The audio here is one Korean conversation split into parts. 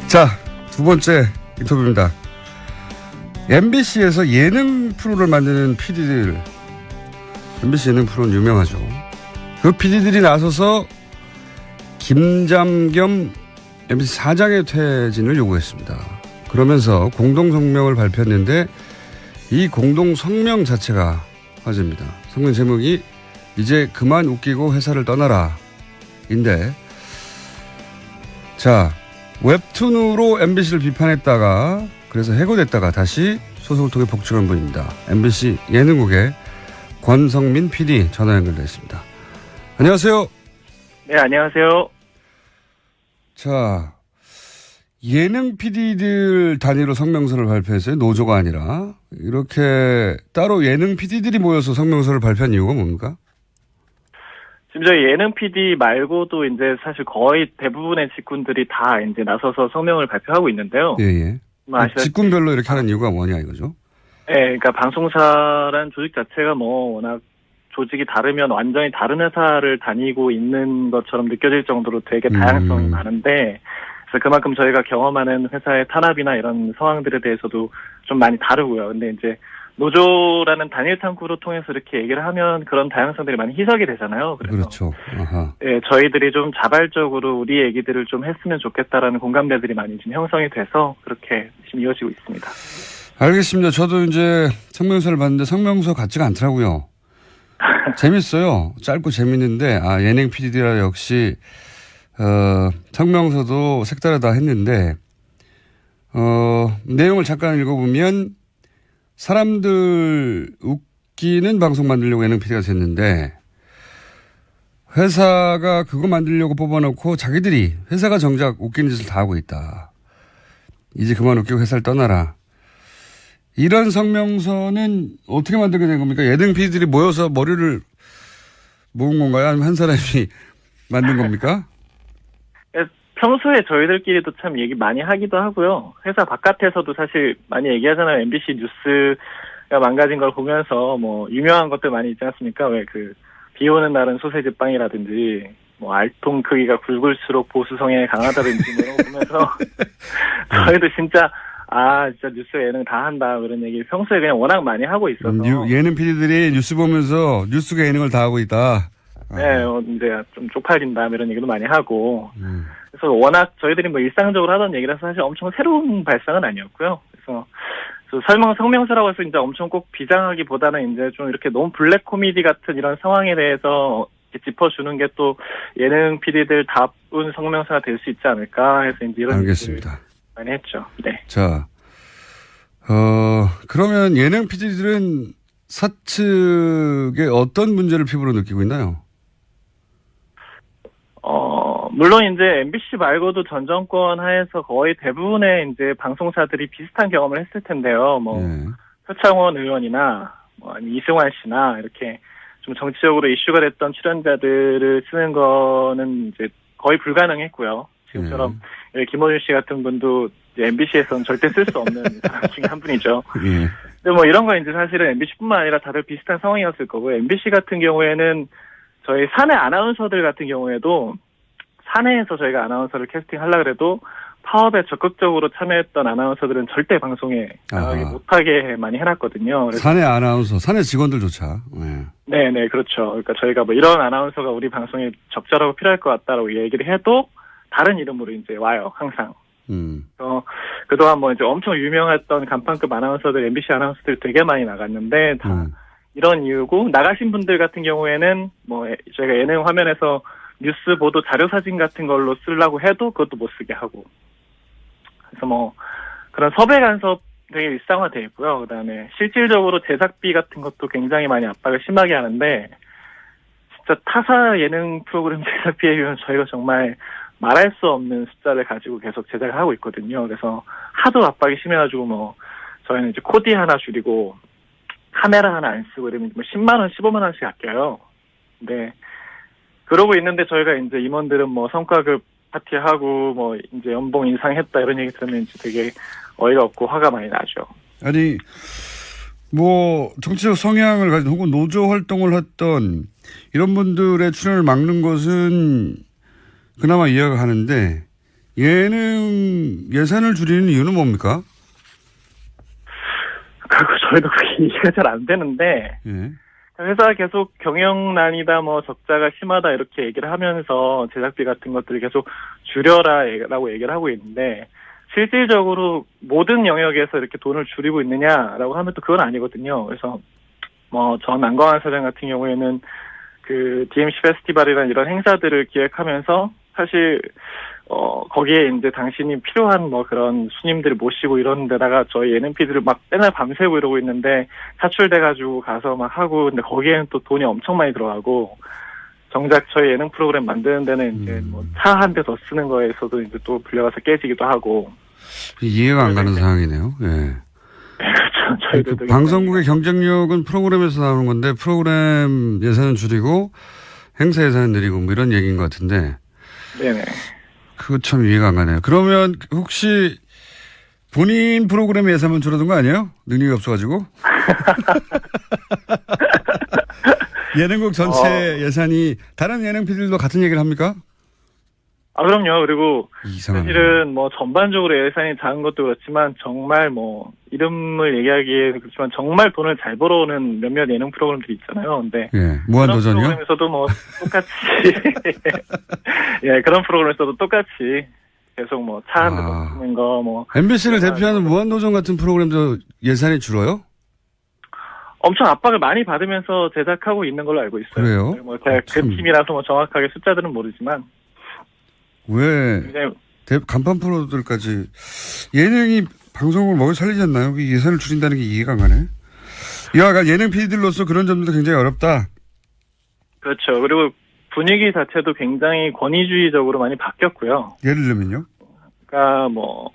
자, 두 번째 인터뷰입니다. MBC에서 예능 프로를 만드는 PD들, MBC 예능 프로는 유명하죠. 그 PD들이 나서서 김잠겸 MBC 사장의 퇴진을 요구했습니다. 그러면서 공동성명을 발표했는데 이 공동성명 자체가 화제입니다. 성명 제목이 이제 그만 웃기고 회사를 떠나라 인데, 자, 웹툰으로 MBC를 비판했다가 그래서 해고됐다가 다시 소송을 통해 복직한 분입니다. MBC 예능국의 권성민 PD 전화 연결되어 있습니다. 안녕하세요. 네, 안녕하세요. 자, 예능 PD들 단위로 성명서를 발표했어요. 노조가 아니라. 이렇게 따로 예능 PD들이 모여서 성명서를 발표한 이유가 뭡니까? 지금 저희 예능 PD 말고도 이제 사실 거의 대부분의 직군들이 다 이제 나서서 성명을 발표하고 있는데요. 예, 예. 직군별로 이렇게 하는 이유가 뭐냐 이거죠? 네, 그러니까 방송사라는 조직 자체가 뭐 워낙 조직이 다르면 완전히 다른 회사를 다니고 있는 것처럼 느껴질 정도로 되게 다양성이 많은데, 그래서 그만큼 저희가 경험하는 회사의 탄압이나 이런 상황들에 대해서도 좀 많이 다르고요. 근데 이제 노조라는 단일 탐구로 통해서 이렇게 얘기를 하면 그런 다양성들이 많이 희석이 되잖아요. 그래서 그렇죠. 아하. 네, 저희들이 좀 자발적으로 우리 얘기들을 좀 했으면 좋겠다라는 공감대들이 많이 지금 형성이 돼서 그렇게 지금 이어지고 있습니다. 알겠습니다. 저도 이제 성명서를 봤는데 성명서 같지가 않더라고요. 재밌어요. 짧고 재밌는데, 예능 PD라 역시, 성명서도 색다르다 했는데, 내용을 잠깐 읽어보면, 사람들 웃기는 방송 만들려고 예능 PD가 됐는데, 회사가 그거 만들려고 뽑아놓고 자기들이 회사가 정작 웃기는 짓을 다 하고 있다. 이제 그만 웃기고 회사를 떠나라. 이런 성명서는 어떻게 만들게 된 겁니까? 예능 PD들이 모여서 머리를 모은 건가요? 아니면 한 사람이 만든 겁니까? 평소에 저희들끼리도 참 얘기 많이 하기도 하고요. 회사 바깥에서도 사실 많이 얘기하잖아요. MBC 뉴스가 망가진 걸 보면서 뭐 유명한 것들 많이 있지 않습니까? 왜 비 오는 날은 소세지 빵이라든지, 뭐 알통 크기가 굵을수록 보수 성향이 강하다든지 뭐 이런 거 보면서 저희도 진짜 뉴스 예능 다 한다, 그런 얘기 평소에 그냥 워낙 많이 하고 있어서. 예능 PD들이 뉴스 보면서 뉴스가 예능을 다 하고 있다. 네, 이제 좀 쪽팔린다, 이런 얘기도 많이 하고. 그래서 워낙 저희들이 뭐 일상적으로 하던 얘기라서 사실 엄청 새로운 발상은 아니었고요. 그래서 성명서라고 해서 이제 엄청 꼭 비장하기보다는 이제 좀 이렇게 너무 블랙 코미디 같은 이런 상황에 대해서 짚어주는 게 또 예능 PD들 다운 성명서가 될 수 있지 않을까 해서 이제 이런. 알겠습니다. 많이 했죠. 네. 자, 그러면 예능 PD들은 사측의 어떤 문제를 피부로 느끼고 있나요? 물론 이제 MBC 말고도 전 정권 하에서 거의 대부분의 이제 방송사들이 비슷한 경험을 했을 텐데요. 표창원 의원이나 이승환 씨나 이렇게 좀 정치적으로 이슈가 됐던 출연자들을 쓰는 거는 이제 거의 불가능했고요. 지금처럼 김어준 씨 같은 분도 MBC에서는 절대 쓸 수 없는 사람 중에 한 분이죠. 근데 뭐 이런 거 이제 사실은 MBC뿐만 아니라 다들 비슷한 상황이었을 거고, MBC 같은 경우에는 저희 사내 아나운서들 같은 경우에도 사내에서 저희가 아나운서를 캐스팅하려고 해도 파업에 적극적으로 참여했던 아나운서들은 절대 방송에 나가지 못하게 많이 해놨거든요. 사내 아나운서, 사내 직원들조차. 네, 그렇죠. 그러니까 저희가 뭐 이런 아나운서가 우리 방송에 적절하고 필요할 것 같다라고 얘기를 해도 다른 이름으로 이제 와요, 항상. 그동안 뭐 이제 엄청 유명했던 간판급 아나운서들, MBC 아나운서들 되게 많이 나갔는데, 다 이런 이유고, 나가신 분들 같은 경우에는 뭐 저희가 예능 화면에서 뉴스 보도 자료 사진 같은 걸로 쓰려고 해도 그것도 못 쓰게 하고. 그래서 뭐 그런 섭외 간섭 되게 일상화되어 있고요. 그다음에 실질적으로 제작비 같은 것도 굉장히 많이 압박을 심하게 하는데, 진짜 타사 예능 프로그램 제작비에 비하면 저희가 정말 말할 수 없는 숫자를 가지고 계속 제작을 하고 있거든요. 그래서 하도 압박이 심해가지고 뭐 저희는 이제 코디 하나 줄이고 카메라 하나 안 쓰고 이러면 뭐 10만 원, 15만 원씩 아껴요. 근데 그러고 있는데 저희가 이제 임원들은 뭐 성과급 파티하고 뭐 이제 연봉 인상했다 이런 얘기 들으면 이제 되게 어이가 없고 화가 많이 나죠. 아니 뭐 정치적 성향을 가진 혹은 노조 활동을 했던 이런 분들의 출연을 막는 것은 그나마 이해가 가는데 예능 예산을 줄이는 이유는 뭡니까? 그리고 저희도 그게 이해가 잘 안 되는데, 예. 회사가 계속 경영난이다, 뭐 적자가 심하다 이렇게 얘기를 하면서 제작비 같은 것들을 계속 줄여라라고 얘기를 하고 있는데, 실질적으로 모든 영역에서 이렇게 돈을 줄이고 있느냐라고 하면 또 그건 아니거든요. 그래서 뭐 전 안광한 사장 같은 경우에는 그 DMC 페스티벌이라는 이런 행사들을 기획하면서 사실 거기에 이제 당신이 필요한 뭐 그런 스님들을 모시고 이런 데다가 저희 예능 PD를 막 맨날 밤새고 이러고 있는데 차출돼가지고 가서 막 하고 근데 거기에는 또 돈이 엄청 많이 들어가고 정작 저희 예능 프로그램 만드는 데는 이제 뭐 차 한 대 더 쓰는 거에서도 이제 또 불려가서 깨지기도 하고 이해가 안 가는 상황이네요. 예. 그렇죠. 저희들도 방송국의 경쟁력은 프로그램에서 나오는 건데 프로그램 예산은 줄이고 행사 예산은 늘리고 뭐 이런 얘기인 것 같은데. 네네. 그거 참 이해가 안 가네요. 그러면 혹시 본인 프로그램 예산만 줄어든 거 아니에요? 능력이 없어가지고? 예능국 전체 예산이 다른 예능 PD들도 같은 얘기를 합니까? 아, 그럼요. 그리고 이상하네. 사실은 뭐 전반적으로 예산이 작은 것도 그렇지만 정말 뭐 이름을 얘기하기에 그렇지만 정말 돈을 잘 벌어오는 몇몇 예능 프로그램들이 있잖아요. 근데 예, 무한도전이요? 그런 프로그램에서도 뭐 똑같이 예, 그런 프로그램에서도 똑같이 계속 뭐 차 한 대 더 쓰는 거 뭐 MBC를 대표하는 무한도전 같은 프로그램도 예산이 줄어요? 엄청 압박을 많이 받으면서 제작하고 있는 걸로 알고 있어요. 그래요? 뭐 제가 그 팀이라서 뭐 정확하게 숫자들은 모르지만 왜 굉장히 간판 프로들까지 예능이 방송을 먹여 살리지 않나요? 예산을 줄인다는 게 이해가 안 가네. 이와가 예능 PD들로서 그런 점도 굉장히 어렵다. 그렇죠. 그리고 분위기 자체도 굉장히 권위주의적으로 많이 바뀌었고요. 예를 들면요? 그러니까 뭐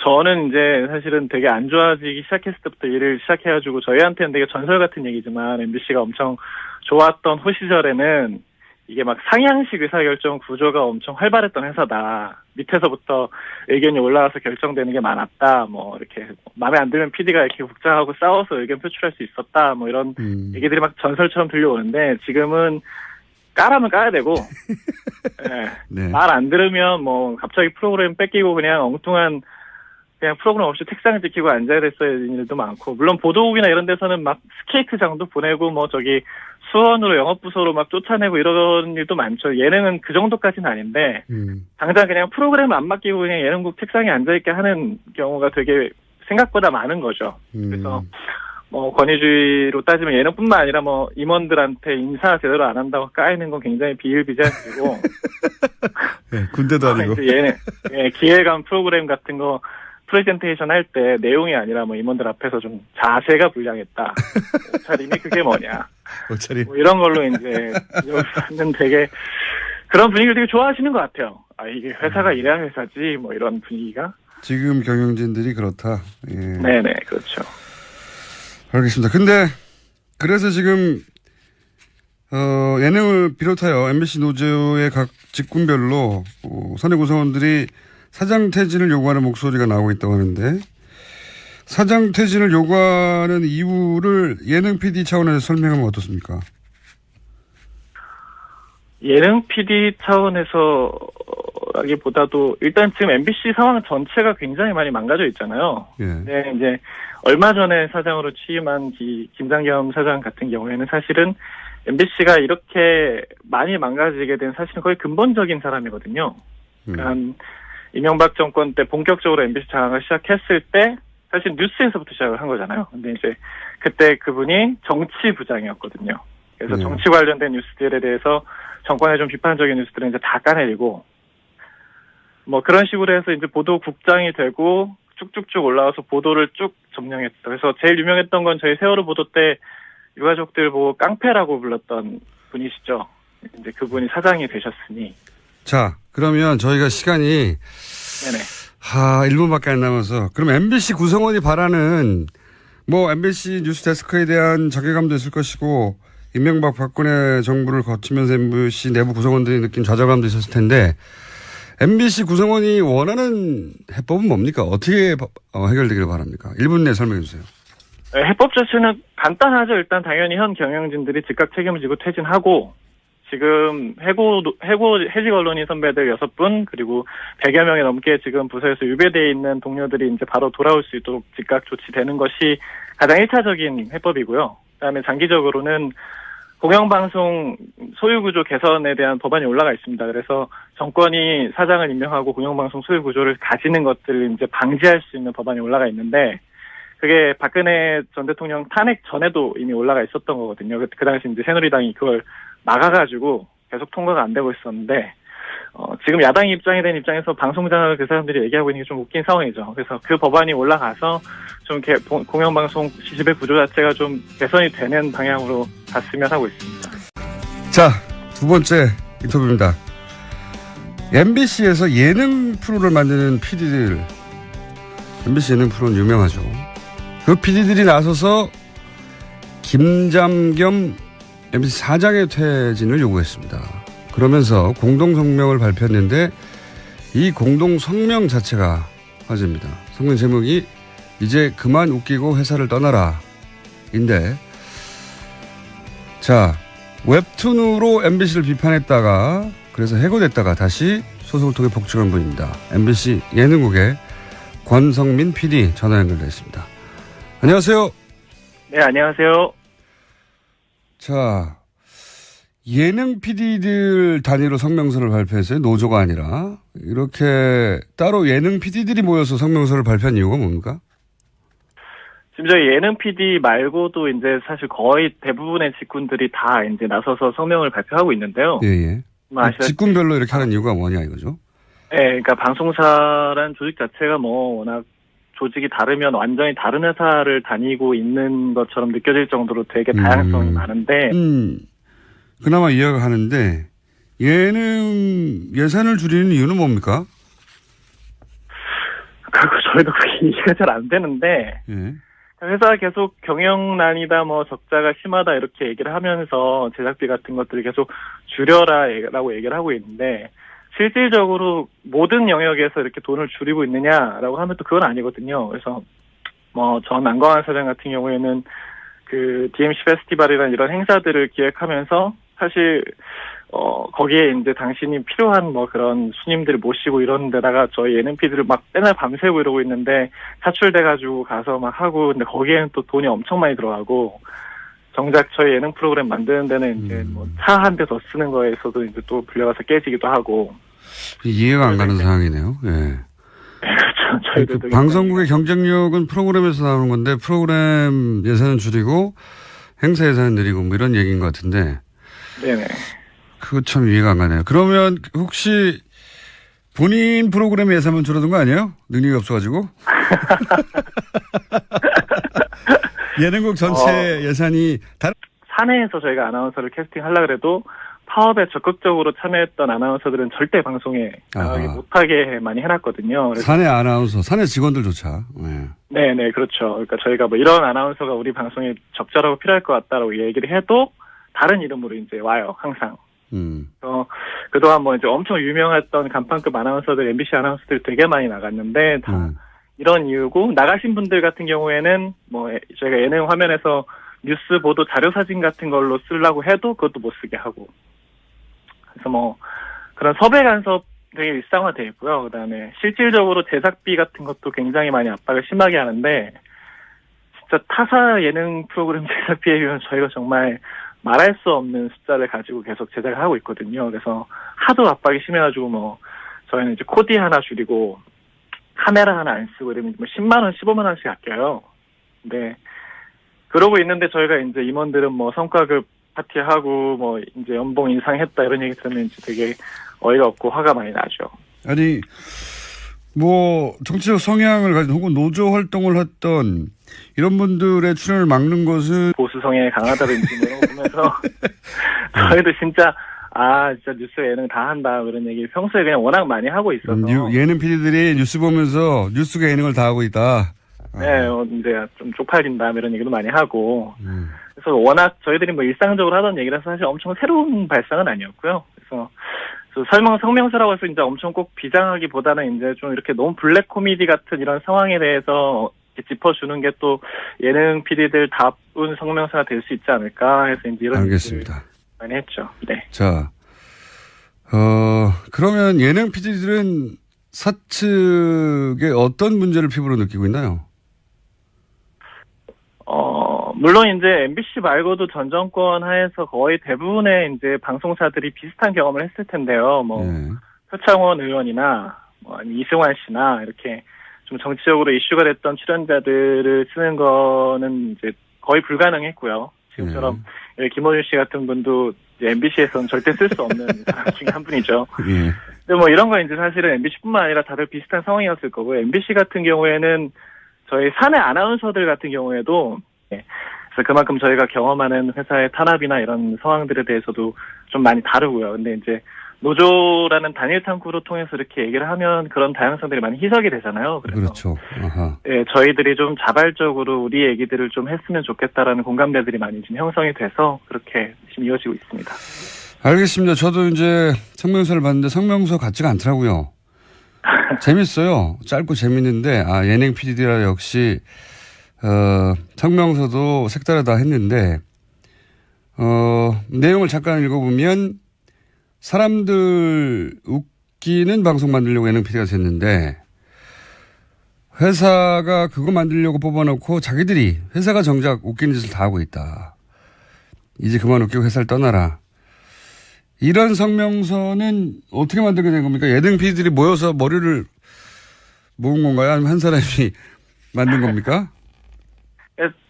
저는 이제 사실은 되게 안 좋아지기 시작했을 때부터 일을 시작해가지고 저희한테는 되게 전설 같은 얘기지만 MBC가 엄청 좋았던 호 시절에는 이게 막 상향식 의사결정 구조가 엄청 활발했던 회사다. 밑에서부터 의견이 올라와서 결정되는 게 많았다. 뭐 이렇게 마음에 안 들면 PD가 이렇게 국장하고 싸워서 의견 표출할 수 있었다. 뭐 이런 얘기들이 막 전설처럼 들려오는데 지금은 까라면 까야 되고 네. 네. 말 안 들으면 뭐 갑자기 프로그램 뺏기고 그냥 엉뚱한 그냥 프로그램 없이 책상 지키고 앉아야 됐어야 되는 일도 많고 물론 보도국이나 이런 데서는 막 스케이트장도 보내고 뭐 저기 수원으로 영업부서로 막 쫓아내고 이런 일도 많죠. 예능은 그 정도까지는 아닌데 당장 그냥 프로그램 안 맡기고 그냥 예능국 책상에 앉아있게 하는 경우가 되게 생각보다 많은 거죠. 그래서 뭐 권위주의로 따지면 예능뿐만 아니라 뭐 임원들한테 인사 제대로 안 한다고 까이는 건 굉장히 비일비재한 일이고 네, 군대도 아니고 예능 기획안 프로그램 같은 거 프레젠테이션 할 때 내용이 아니라 뭐 임원들 앞에서 좀 자세가 불량했다. 옷차림이 그게 뭐냐. 옷차림. 뭐 이런 걸로 이제 여기는 되게 그런 분위기를 되게 좋아하시는 것 같아요. 아 이게 회사가 이래야 회사지 뭐 이런 분위기가. 지금 경영진들이 그렇다. 예. 네네 그렇죠. 알겠습니다. 근데 그래서 지금 예능을 비롯하여 MBC 노조의 각 직군별로 사내 구성원들이 사장 퇴진을 요구하는 목소리가 나오고 있다고 하는데 사장 퇴진을 요구하는 이유를 예능 PD 차원에서 설명하면 어떻습니까? 예능 PD 차원에서라기보다도 일단 지금 MBC 상황 전체가 굉장히 많이 망가져 있잖아요. 예. 네, 이제 얼마 전에 사장으로 취임한 김장겸 사장 같은 경우에는 사실은 MBC가 이렇게 많이 망가지게 된 사실은 거의 근본적인 사람이거든요. 그러니까 이명박 정권 때 본격적으로 MBC 장악을 시작했을 때 사실 뉴스에서부터 시작을 한 거잖아요. 근데 이제 그때 그분이 정치부장이었거든요. 그래서 정치 관련된 뉴스들에 대해서 정권에 좀 비판적인 뉴스들은 이제 다 까내리고 뭐 그런 식으로 해서 이제 보도국장이 되고 쭉쭉쭉 올라와서 보도를 쭉 점령했죠. 그래서 제일 유명했던 건 저희 세월호 보도 때 유가족들 보고 깡패라고 불렀던 분이시죠. 이제 그분이 사장이 되셨으니. 자, 그러면 저희가 시간이 네네. 1분밖에 안 남아서 그럼 MBC 구성원이 바라는 뭐 MBC 뉴스 데스크에 대한 자괴감도 있을 것이고 이명박 박근혜 정부를 거치면서 MBC 내부 구성원들이 느낀 좌절감도 있었을 텐데 MBC 구성원이 원하는 해법은 뭡니까? 어떻게 해결되기를 바랍니까? 1분 내에 설명해 주세요. 해법 자체는 간단하죠. 일단 당연히 현 경영진들이 즉각 책임을 지고 퇴진하고 지금 해직 언론인 선배들 6분, 그리고 100여 명이 넘게 지금 부서에서 유배되어 있는 동료들이 이제 바로 돌아올 수 있도록 즉각 조치되는 것이 가장 1차적인 해법이고요. 그다음에 장기적으로는 공영방송 소유구조 개선에 대한 법안이 올라가 있습니다. 그래서 정권이 사장을 임명하고 공영방송 소유구조를 가지는 것들을 이제 방지할 수 있는 법안이 올라가 있는데, 그게 박근혜 전 대통령 탄핵 전에도 이미 올라가 있었던 거거든요. 그 당시 이제 새누리당이 그걸 막아가지고 계속 통과가 안 되고 있었는데, 지금 야당이 입장이 된 입장에서 방송장을 그 사람들이 얘기하고 있는 게 좀 웃긴 상황이죠. 그래서 그 법안이 올라가서 좀 공영방송 지배 구조 자체가 좀 개선이 되는 방향으로 갔으면 하고 있습니다. 자, 두 번째 인터뷰입니다. MBC에서 예능 프로를 만드는 PD들, MBC 예능 프로는 유명하죠. 그 PD들이 나서서 김잠겸 MBC 사장의 퇴진을 요구했습니다. 그러면서 공동성명을 발표했는데 이 공동성명 자체가 화제입니다. 성명 제목이 이제 그만 웃기고 회사를 떠나라 인데, 자, 웹툰으로 MBC를 비판했다가 그래서 해고됐다가 다시 소속을 통해 복직한 분입니다. MBC 예능국의 권성민 PD 전화 연결되어 있습니다. 안녕하세요. 네, 안녕하세요. 자, 예능 PD들 단위로 성명서를 발표했어요. 노조가 아니라. 이렇게 따로 예능 PD들이 모여서 성명서를 발표한 이유가 뭡니까? 지금 저희 예능 PD 말고도 이제 사실 거의 대부분의 직군들이 다 이제 나서서 성명을 발표하고 있는데요. 예. 직군별로 이렇게 하는 이유가 뭐냐 이거죠? 네, 그러니까 방송사란 조직 자체가 뭐 워낙 조직이 다르면 완전히 다른 회사를 다니고 있는 것처럼 느껴질 정도로 되게 다양성이 많은데, 그나마 이해가 가는데 예능 예산을 줄이는 이유는 뭡니까? 저희도 그게 이해가 잘 안 되는데, 예. 회사가 계속 경영난이다, 뭐 적자가 심하다 이렇게 얘기를 하면서 제작비 같은 것들을 계속 줄여라라고 얘기를 하고 있는데, 실질적으로 모든 영역에서 이렇게 돈을 줄이고 있느냐라고 하면 또 그건 아니거든요. 그래서 뭐 전 안광한 사장 같은 경우에는 그 DMC 페스티벌이라는 이런 행사들을 기획하면서 사실 거기에 이제 당신이 필요한 뭐 그런 손님들을 모시고 이런 데다가 저희 예능 PD를 막 맨날 밤새고 이러고 있는데 차출돼가지고 가서 막 하고, 근데 거기에는 또 돈이 엄청 많이 들어가고, 정작 저희 예능 프로그램 만드는 데는 이제 뭐 차 한 대 더 쓰는 거에서도 이제 또 불려가서 깨지기도 하고. 이해가 안 가는 상황이네요. 예. 네, 그렇죠. 저희들도 방송국의 경쟁력은 프로그램에서 나오는 건데 프로그램 예산은 줄이고 행사 예산은 늘리고 뭐 이런 얘기인 것 같은데. 네네. 그거 참 이해가 안 가네요. 그러면 혹시 본인 프로그램 예산만 줄어든 거 아니에요? 능력이 없어가지고? 예능국 전체 예산이 다른. 사내에서 저희가 아나운서를 캐스팅하려고 해도 파업에 적극적으로 참여했던 아나운서들은 절대 방송에 나가지 못하게 많이 해놨거든요. 사내 아나운서, 사내 직원들조차. 네. 네네, 그렇죠. 그러니까 저희가 뭐 이런 아나운서가 우리 방송에 적절하고 필요할 것 같다라고 얘기를 해도 다른 이름으로 이제 와요, 항상. 그동안 뭐 이제 엄청 유명했던 간판급 아나운서들, MBC 아나운서들 되게 많이 나갔는데 다 이런 이유고, 나가신 분들 같은 경우에는 뭐 저희가 예능 화면에서 뉴스 보도 자료 사진 같은 걸로 쓰려고 해도 그것도 못 쓰게 하고. 그래서 뭐 그런 섭외 간섭 되게 일상화되어 있고요. 그다음에 실질적으로 제작비 같은 것도 굉장히 많이 압박을 심하게 하는데, 진짜 타사 예능 프로그램 제작비에 비하면 저희가 정말 말할 수 없는 숫자를 가지고 계속 제작을 하고 있거든요. 그래서 하도 압박이 심해가지고 뭐 저희는 이제 코디 하나 줄이고 카메라 하나 안 쓰고 이러면 뭐 10만 원, 15만 원씩 아껴요. 근데 그러고 있는데 저희가 이제 임원들은 뭐 성과급 파티하고 뭐 이제 연봉 인상했다 이런 얘기 들으면 이제 되게 어이가 없고 화가 많이 나죠. 아니 뭐 정치적 성향을 가진 혹은 노조 활동을 했던 이런 분들의 출연을 막는 것은 보수 성향이 강하다든지 뭐 이런 거 보면서 저희도 진짜 뉴스 예능 다 한다 그런 얘기 평소에 그냥 워낙 많이 하고 있어서. 예능 PD들이 뉴스 보면서 뉴스가 예능을 다 하고 있다. 네, 이제 좀 쪽팔린다 이런 얘기도 많이 하고. 그래서 워낙 저희들이 뭐 일상적으로 하던 얘기라서 사실 엄청 새로운 발상은 아니었고요. 그래서 성명서라고 해서 이제 엄청 꼭 비장하기보다는 이제 좀 이렇게 너무 블랙 코미디 같은 이런 상황에 대해서 짚어주는 게 또 예능 PD들 다운 성명서가 될 수 있지 않을까 해서 이제 이런. 알겠습니다. 많이 했죠. 네. 자, 그러면 예능 PD들은 사측에 어떤 문제를 피부로 느끼고 있나요? 물론 이제 MBC 말고도 전 정권 하에서 거의 대부분의 이제 방송사들이 비슷한 경험을 했을 텐데요. 표창원 의원이나 아니면 이승환 씨나 이렇게 좀 정치적으로 이슈가 됐던 출연자들을 쓰는 거는 이제 거의 불가능했고요. 지금처럼 김어준 씨 같은 분도 MBC에서는 절대 쓸 수 없는 사람 중에 한 분이죠. 근데 뭐 이런 거 이제 사실은 MBC뿐만 아니라 다들 비슷한 상황이었을 거고, MBC 같은 경우에는 저희 사내 아나운서들 같은 경우에도 그래서 그만큼 저희가 경험하는 회사의 탄압이나 이런 상황들에 대해서도 좀 많이 다르고요. 근데 이제 노조라는 단일 탐구로 통해서 이렇게 얘기를 하면 그런 다양성들이 많이 희석이 되잖아요. 그래서 그렇죠. 아하. 예, 저희들이 좀 자발적으로 우리 얘기들을 좀 했으면 좋겠다라는 공감대들이 많이 지금 형성이 돼서 그렇게 지금 이어지고 있습니다. 알겠습니다. 저도 이제 성명서를 봤는데 성명서 같지가 않더라고요. 재밌어요. 짧고 재밌는데, 예능 PD라 역시, 성명서도 색다르다 했는데, 내용을 잠깐 읽어보면, 사람들 웃기는 방송 만들려고 예능 PD가 됐는데, 회사가 그거 만들려고 뽑아놓고 자기들이 회사가 정작 웃기는 짓을 다 하고 있다. 이제 그만 웃기고 회사를 떠나라. 이런 성명서는 어떻게 만들게 된 겁니까? 예능 PD들이 모여서 머리를 모은 건가요? 아니면 한 사람이 만든 겁니까?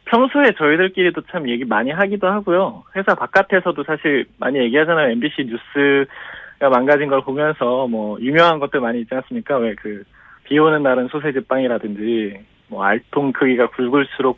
평소에 저희들끼리도 참 얘기 많이 하기도 하고요. 회사 바깥에서도 사실 많이 얘기하잖아요. MBC 뉴스가 망가진 걸 보면서 뭐 유명한 것들 많이 있지 않습니까? 왜 비 오는 날은 소세지 빵이라든지 뭐 알통 크기가 굵을수록